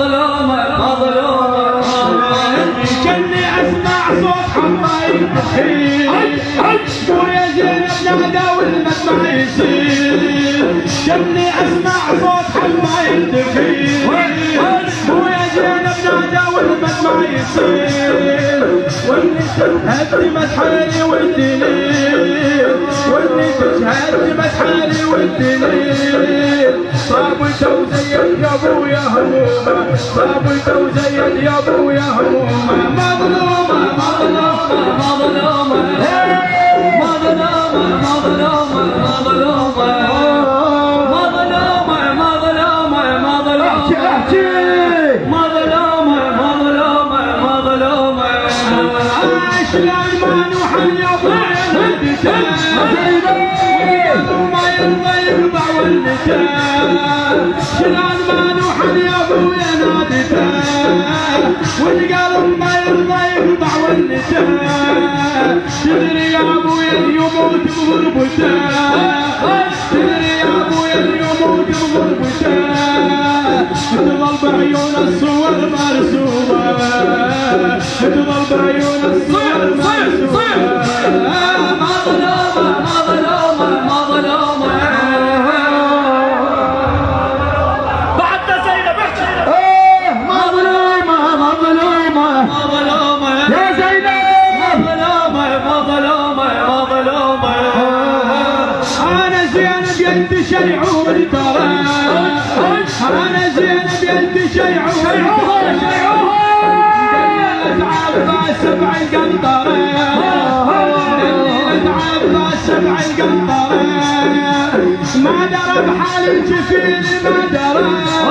مظلومة مظلومة كني اسمع صوت حماي ويا زينب نادى والمدمع يصير كني اسمع صوت حماي ويا زينب نادى والمدمع يصير واللي تشهد مسحالي والدليل واللي تشهد مسحالي والدليل صابته وزيد يا ابويا همومه صابته وزيد يا ابويا همومه مظلومه مظلومه مظلومة مظلومة مظلومة مظلومة مظلومة مظلومة مظلومة مظلومة مظلومة شلون ما نوحل يا ابويا ولدته وما يرضى يرضع ولدته شلون ما نوحل يا ابويا نادته والقلب ما يرضى يرضع ولدته تدري يا ابويا يموت بغربته تدري يا ابويا يموت بغربته تظل بعيون الصور مرسومه تظل بعيون الصور مرسومه مظلومة مظلومة مظلومة بعد زينب احكي مظلومه مظلومه مظلومة يا زينب مظلومة مظلومة مظلومة انا زينب يد شيعون ترى انا زينب يد شيعون عباس سبع القنطرة عباس سبع القنطرة ما درى بحال الجفين ما درى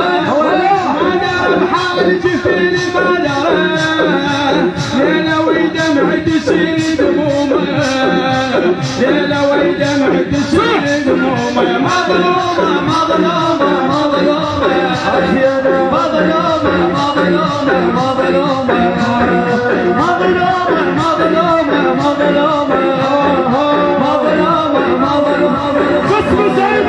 ما درى بحال الجفين ما درى ليلة ودمع تسيل دمومه ليلة ودمع تسيل دمومه مظلومة مظلومة مظلومة مظلومة مظلومة مظلومة مظلومة مظلومة مظلومة قسم زينب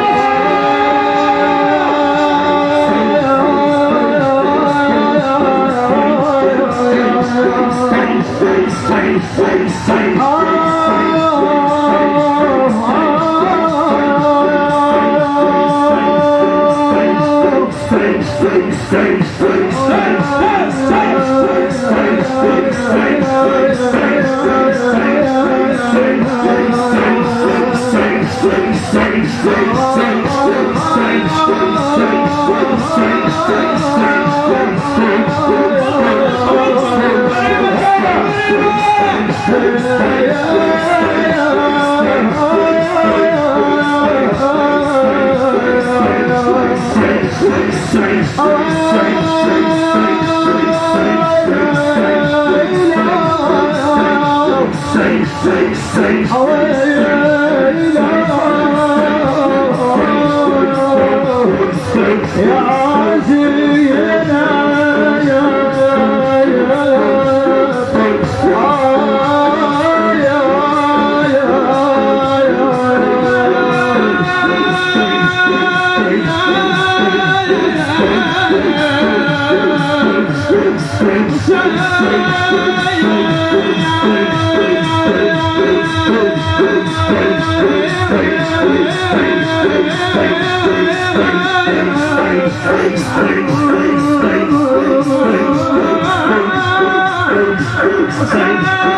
Say